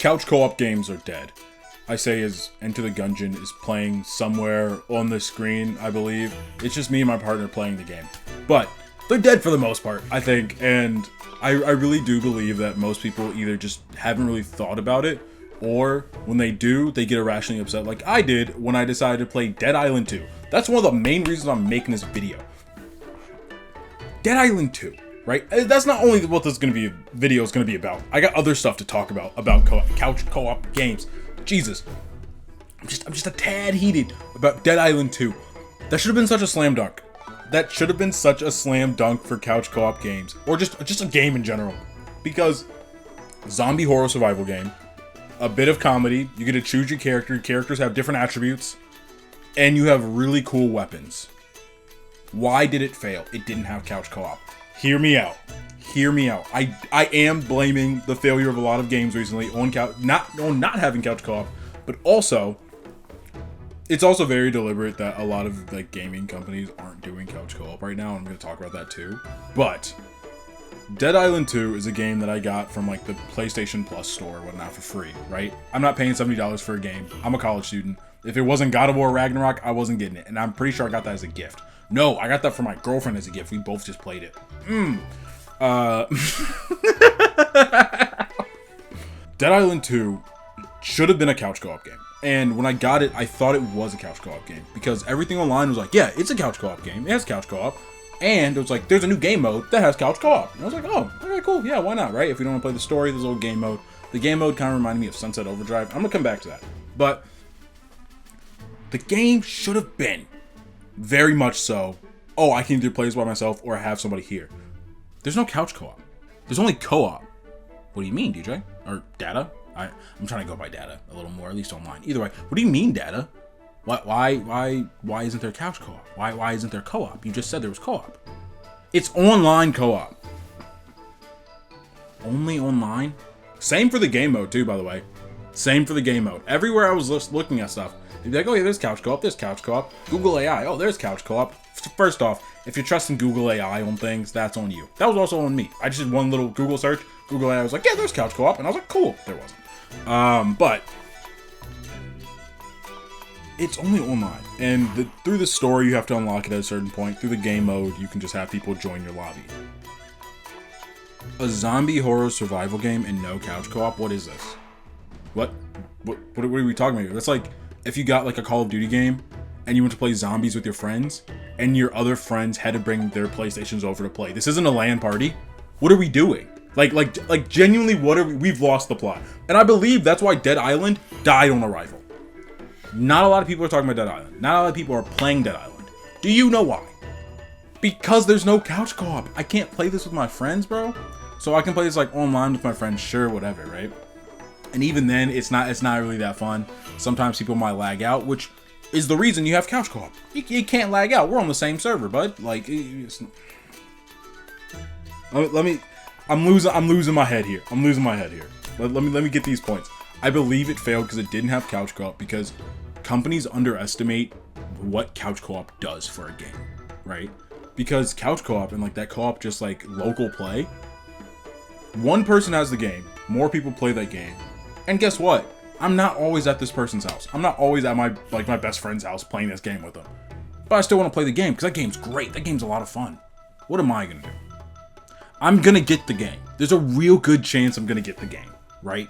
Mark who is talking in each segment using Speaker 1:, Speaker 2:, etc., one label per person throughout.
Speaker 1: couch co-op games are dead. I say as Enter the Gungeon is playing somewhere on the screen, I believe. It's just me and my partner playing the game. But they're dead for the most part, I think. And I really do believe that most people either just haven't really thought about it, or when they do, they get irrationally upset like I did when I decided to play Dead Island 2. That's one of the main reasons I'm making this video. Dead Island 2, right? That's not only what this video is going to be about. I got other stuff to talk about couch co-op games. Jesus. I'm just a tad heated about Dead Island 2. That should have been such a slam dunk. That should have been such a slam dunk for couch co-op games, or just a game in general, because zombie horror survival game, a bit of comedy, you get to choose your character, your characters have different attributes, and you have really cool weapons. Why did it fail? It didn't have couch co-op. Hear me out. Hear me out. I am blaming the failure of a lot of games recently on not having couch co-op, but also it's also very deliberate that a lot of like gaming companies aren't doing couch co-op right now. I'm going to talk about that too. But Dead Island 2 is a game that I got from like the PlayStation Plus store or whatnot for free, right? I'm not paying $70 for a game. I'm a college student. If it wasn't God of War Ragnarok, I wasn't getting it. And I'm pretty sure I got that as a gift. No, I got that for my girlfriend as a gift. We both just played it. Dead Island 2 should have been a couch co-op game. And when I got it, I thought it was a couch co-op game, because everything online was like, yeah, it's a couch co-op game. It has couch co-op. And it was like, there's a new game mode that has couch co-op. And I was like, oh, okay, cool. Yeah, why not, right? If we don't want to play the story, there's a little game mode. The game mode kind of reminded me of Sunset Overdrive. I'm going to come back to that. But the game should have been very much so, oh, I can either play this by myself or have somebody here. There's no couch co-op. There's only co-op. What do you mean, DJ? Or data? I'm trying to go by data a little more, at least online. Either way, what do you mean, data? Why isn't there couch co-op? Why isn't there co-op? You just said there was co-op. It's online co-op. Only online? Same for the game mode too, by the way. Same for the game mode. Everywhere I was looking at stuff, they'd be like, oh yeah, there's couch co-op, there's couch co-op. Google AI, oh, there's couch co-op. First off, if you're trusting Google AI on things, that's on you. That was also on me. I just did one little Google search. Google AI was like, yeah, there's couch co-op. And I was like, cool. There wasn't. But it's only online. And through the story, you have to unlock it at a certain point. Through the game mode, you can just have people join your lobby. A zombie horror survival game and no couch co-op? What is this? What are we talking about here? That's like if you got like a Call of Duty game and you went to play zombies with your friends, and your other friends had to bring their PlayStations over to play. This isn't a LAN party. What are we doing? Like genuinely, we've lost the plot. And I believe that's why Dead Island died on arrival. Not a lot of people are talking about Dead Island. Not a lot of people are playing Dead Island. Do you know why? Because there's no couch co-op. I can't play this with my friends, bro. So I can play this like online with my friends, sure, whatever, right? And even then, it's not really that fun. Sometimes people might lag out, which is the reason you have couch co-op. You can't lag out. We're on the same server, bud. Like, I'm losing my head here. Let me get these points. I believe it failed because it didn't have couch co-op, because companies underestimate what couch co-op does for a game, right? Because couch co-op and like that co-op just like local play, one person has the game, more people play that game, and guess what? I'm not always at this person's house. I'm not always at my best friend's house playing this game with them. But I still want to play the game because that game's great. That game's a lot of fun. What am I gonna do? I'm gonna get the game. There's a real good chance I'm gonna get the game, right?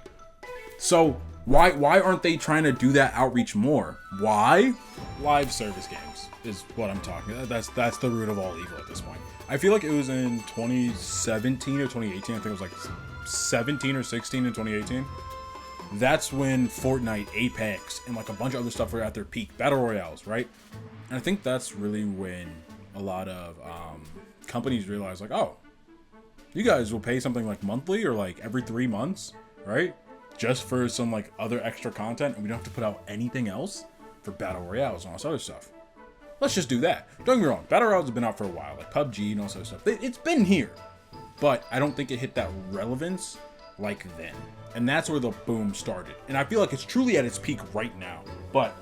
Speaker 1: So why aren't they trying to do that outreach more? Why? Live service games is what I'm talking about. That's the root of all evil at this point. I feel like it was in 2017 or 2018. I think it was like 17 or 16 in 2018. That's when Fortnite, Apex, and like a bunch of other stuff were at their peak. Battle Royales, right? And I think that's really when a lot of companies realize like, oh, you guys will pay something like monthly or like every 3 months, right? Just for some like other extra content, and we don't have to put out anything else for Battle Royales and all this other stuff. Let's just do that. Don't get me wrong, Battle Royales have been out for a while, like PUBG and all this other stuff. It's been here, but I don't think it hit that relevance like then. And that's where the boom started. And I feel like it's truly at its peak right now. But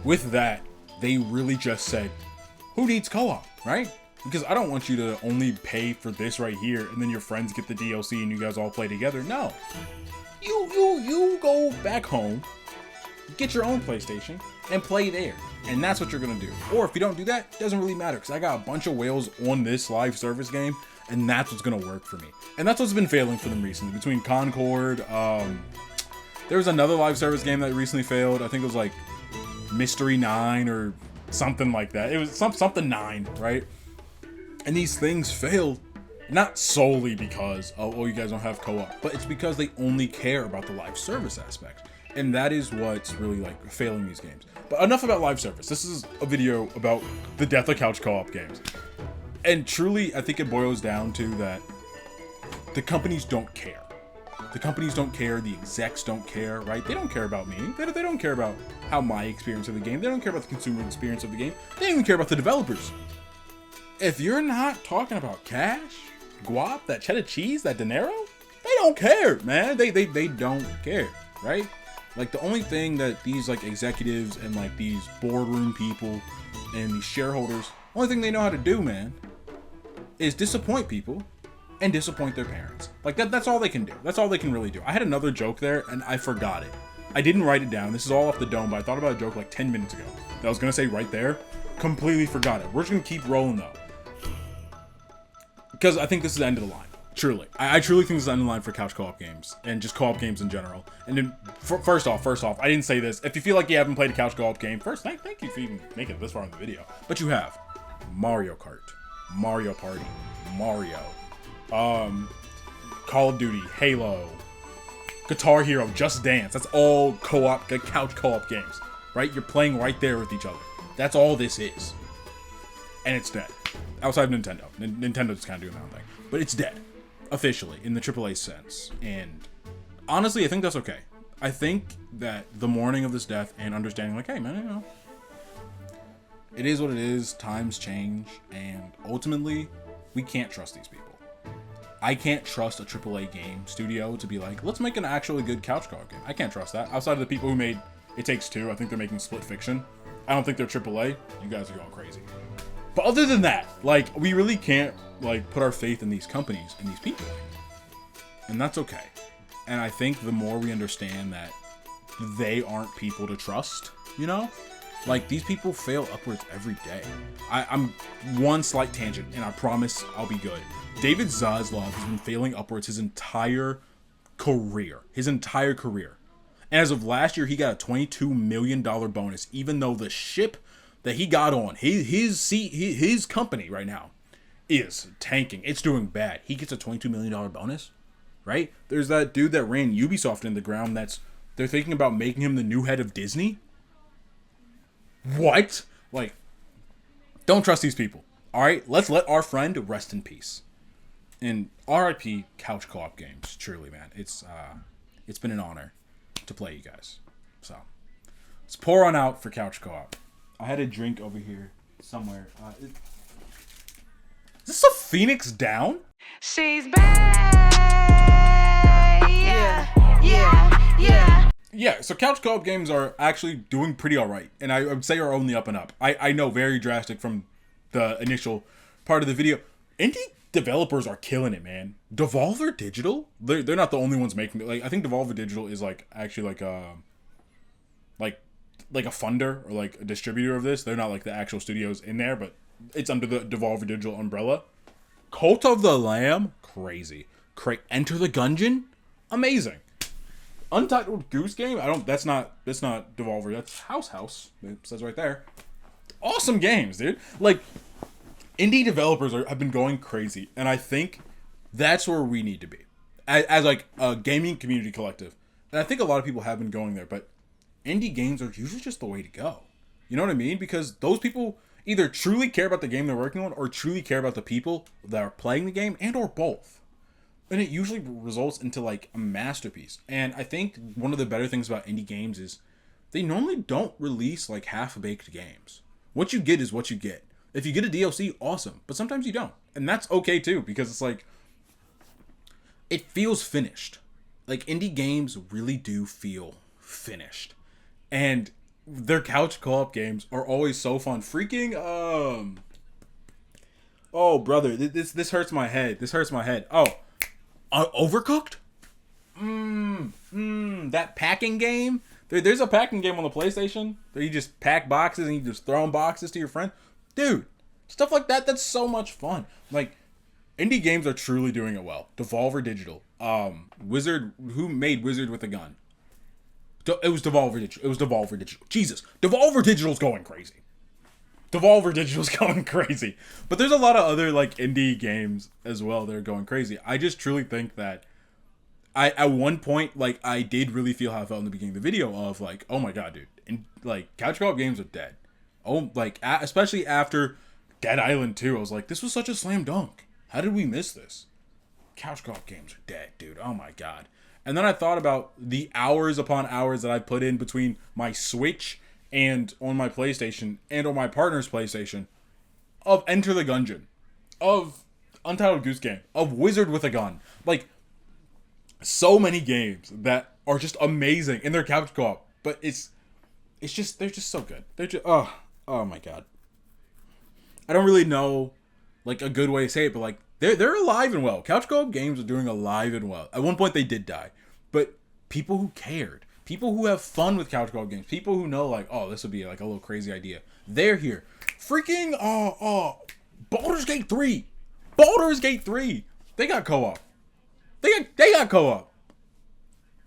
Speaker 1: with that, they really just said, who needs co-op, right? Because I don't want you to only pay for this right here and then your friends get the DLC and you guys all play together. No. You you go back home, get your own PlayStation, and play there. And that's what you're gonna do. Or if you don't do that, it doesn't really matter, because I got a bunch of whales on this live service game, and that's what's gonna work for me. And that's what's been failing for them recently. Between Concord, there was another live service game that recently failed. I think it was like Mystery 9 or something like that. It was something 9, right? And these things fail not solely because, oh, you guys don't have co-op, but it's because they only care about the live service aspect. And that is what's really like failing these games. But enough about live service. This is a video about the death of couch co-op games. And truly, I think it boils down to that the companies don't care. The companies don't care, the execs don't care, right? They don't care about me. They don't care about how my experience of the game. They don't care about the consumer experience of the game. They don't even care about the developers. If you're not talking about cash, guap, that cheddar cheese, that dinero, they don't care, man. They don't care, right? Like, the only thing that these like executives and like these boardroom people and these shareholders, only thing they know how to do, man, is disappoint people and disappoint their parents. Like, that's all they can do. That's all they can really do. I had another joke there and I forgot it. I didn't write it down. This is all off the dome, but I thought about a joke like 10 minutes ago that I was gonna say right there. Completely forgot it. We're just gonna keep rolling though, because I think this is the end of the line. Truly, I truly think this is the end of the line for couch co-op games and just co-op games in general. And then first off, I didn't say this. If you feel like you haven't played a couch co-op game, first, thank you for even making it this far in the video. But you have Mario Kart, Mario Party, Mario, Call of Duty, Halo, Guitar Hero, Just Dance. That's all co-op, couch co-op games, right? You're playing right there with each other. That's all this is. And it's dead. Outside of Nintendo. Nintendo's kind of doing their own thing. But it's dead. Officially, in the AAA sense. And honestly, I think that's okay. I think that the mourning of this death and understanding, like, hey, man, you know, it is what it is. Times change. And ultimately, we can't trust these people. I can't trust a AAA game studio to be like, let's make an actually good couch co-op game. I can't trust that. Outside of the people who made It Takes Two, I think they're making Split Fiction. I don't think they're AAA. You guys are going crazy. But other than that, like, we really can't, like, put our faith in these companies and these people. And that's okay. And I think the more we understand that they aren't people to trust, you know? Like, these people fail upwards every day. I'm one slight tangent, and I promise I'll be good. David Zaslav has been failing upwards his entire career. And as of last year, he got a $22 million bonus, even though the ship that he got on, his company right now is tanking. It's doing bad. He gets a $22 million bonus, right? There's that dude that ran Ubisoft in the ground they're thinking about making him the new head of Disney. What? Like, don't trust these people. All right, let's let our friend rest in peace. And RIP couch co-op games. Truly, man, it's been an honor to play you guys. So let's pour on out for couch co-op. I had a drink over here somewhere. Is this a Phoenix Down?
Speaker 2: She's back. Yeah.
Speaker 1: Yeah, so couch co-op games are actually doing pretty alright. And I would say are only up and up. I know, very drastic from the initial part of the video. Indie developers are killing it, man. Devolver Digital? They're not the only ones making it. Like, I think Devolver Digital is like actually like a funder or like a distributor of this. They're not like the actual studios in there, but it's under the Devolver Digital umbrella. Cult of the Lamb, crazy. Enter the Gungeon, amazing. Untitled Goose Game, that's not Devolver, that's House. It says right there. Awesome games, dude. Like, indie developers have been going crazy, and I think that's where we need to be as like a gaming community collective. And I think a lot of people have been going there, but indie games are usually just the way to go. You know what I mean? Because those people either truly care about the game they're working on or truly care about the people that are playing the game, and or both. And it usually results into like a masterpiece. And I think one of the better things about indie games is they normally don't release like half-baked games. What you get is what you get. If you get a DLC, awesome. But sometimes you don't. And that's okay too, because it's like, it feels finished. Like, indie games really do feel finished. And their couch co-op games are always so fun. Freaking, oh, brother, this hurts my head. Oh, Overcooked? that packing game. There's a packing game on the PlayStation where you just pack boxes and you just throw boxes to your friend. Dude, stuff like that, that's so much fun. Like, indie games are truly doing it well. Devolver Digital. Wizard, who made Wizard with a Gun? It was Devolver Digital. Jesus. Devolver Digital's going crazy. But there's a lot of other, like, indie games as well that are going crazy. I just truly think that at one point, like, I did really feel how I felt in the beginning of the video of, like, oh my god, dude. And, like, couch co-op games are dead. Oh, like, especially after Dead Island 2, I was like, this was such a slam dunk. How did we miss this? Couch co-op games are dead, dude. Oh my god. And then I thought about the hours upon hours that I put in between my Switch and on my PlayStation and on my partner's PlayStation of Enter the Gungeon, of Untitled Goose Game, of Wizard with a Gun. Like, so many games that are just amazing in their couch co-op, but it's just, they're just so good. They're just, oh my god. I don't really know, like, a good way to say it, but, like, they're alive and well. Couch co-op games are doing alive and well. At one point they did die, but people who cared, people who have fun with couch co-op games, people who know, like, oh, this would be, like, a little crazy idea, they're here. Freaking, Baldur's Gate 3. They got co-op. They got co-op.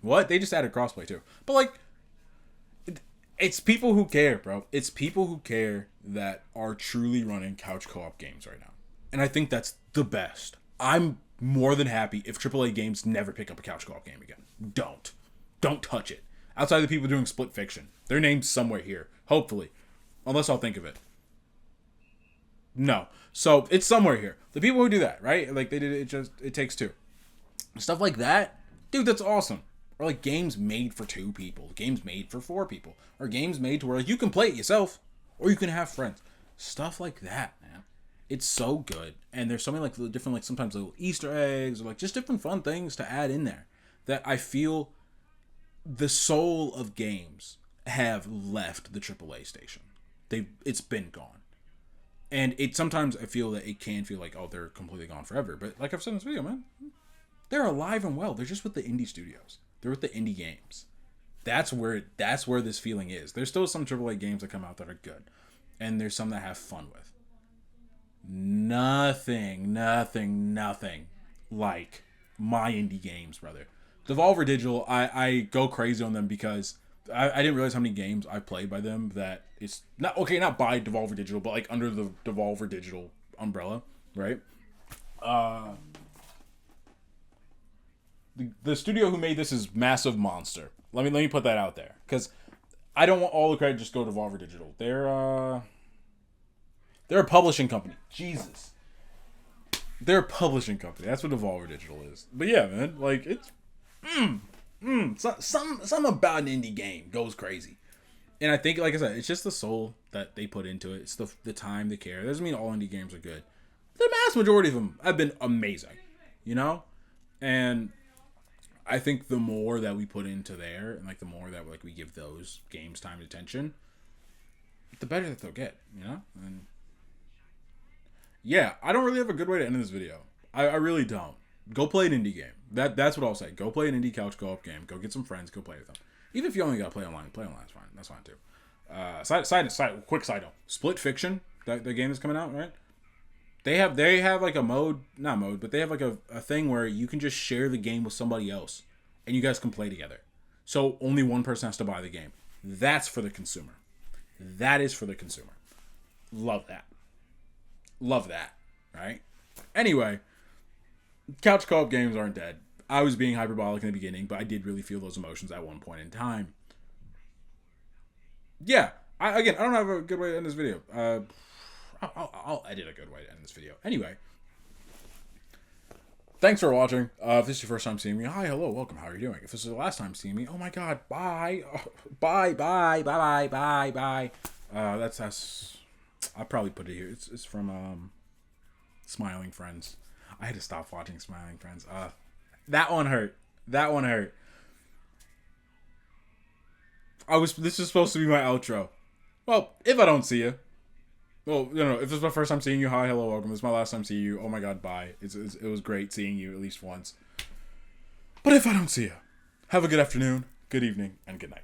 Speaker 1: What? They just added crossplay too. But, like, it's people who care, bro. It's people who care that are truly running couch co-op games right now. And I think that's the best. I'm more than happy if AAA games never pick up a couch co-op game again. Don't touch it. Outside of the people doing Split Fiction. Their name's somewhere here. Hopefully. Unless I'll think of it. No. So, it's somewhere here. The people who do that, right? Like, they did it takes two. Stuff like that, dude, that's awesome. Or, like, games made for 2 people, games made for 4 people, or games made to where, like, you can play it yourself, or you can have friends. Stuff like that, man. It's so good. And there's so many, like, different, like, sometimes little Easter eggs, or, like, just different fun things to add in there that I feel the soul of games have left the AAA station. It's been gone. And sometimes I feel that it can feel like, oh, they're completely gone forever. But like I've said in this video, man, they're alive and well. They're just with the indie studios. They're with the indie games. That's where this feeling is. There's still some AAA games that come out that are good. And there's some that have fun with. Nothing like my indie games, brother. Devolver Digital, I go crazy on them because I didn't realize how many games I've played by them that it's not by Devolver Digital, but like under the Devolver Digital umbrella, right? The studio who made this is Massive Monster. Let me put that out there because I don't want all the credit just go to Devolver Digital. They're a publishing company. Jesus. They're a publishing company. That's what Devolver Digital is. But yeah, man, like it's something about an indie game goes crazy. And I think, like I said, it's just the soul that they put into it. It's the time they care. It doesn't mean all indie games are good. The mass majority of them have been amazing, you know? And I think the more that we put into there, and like the more that like we give those games time and attention, the better that they'll get, you know? And yeah, I don't really have a good way to end this video. I really don't. Go play an indie game. That's what I'll say. Go play an indie couch co-op game. Go get some friends. Go play with them. Even if you only gotta play online is fine. That's fine too. Quick side note. Split Fiction, the game that's coming out, right? They have like a not mode, but they have like a thing where you can just share the game with somebody else, and you guys can play together. So only one person has to buy the game. That's for the consumer. That is for the consumer. Love that. Right? Anyway, couch co-op games aren't dead. I was being hyperbolic in the beginning, but I did really feel those emotions at one point in time. Yeah. I don't have a good way to end this video. I'll edit a good way to end this video. Anyway. Thanks for watching. If this is your first time seeing me, hi, hello, welcome. How are you doing? If this is the last time seeing me, oh my god, bye. Bye. That's I'll probably put it here. It's from Smiling Friends. I had to stop watching Smiling Friends. That one hurt. This is supposed to be my outro. Well, if I don't see you. Well, if this is my first time seeing you, hi, hello, welcome. This is my last time seeing you. Oh my god, bye. It was great seeing you at least once. But if I don't see you, have a good afternoon, good evening, and good night.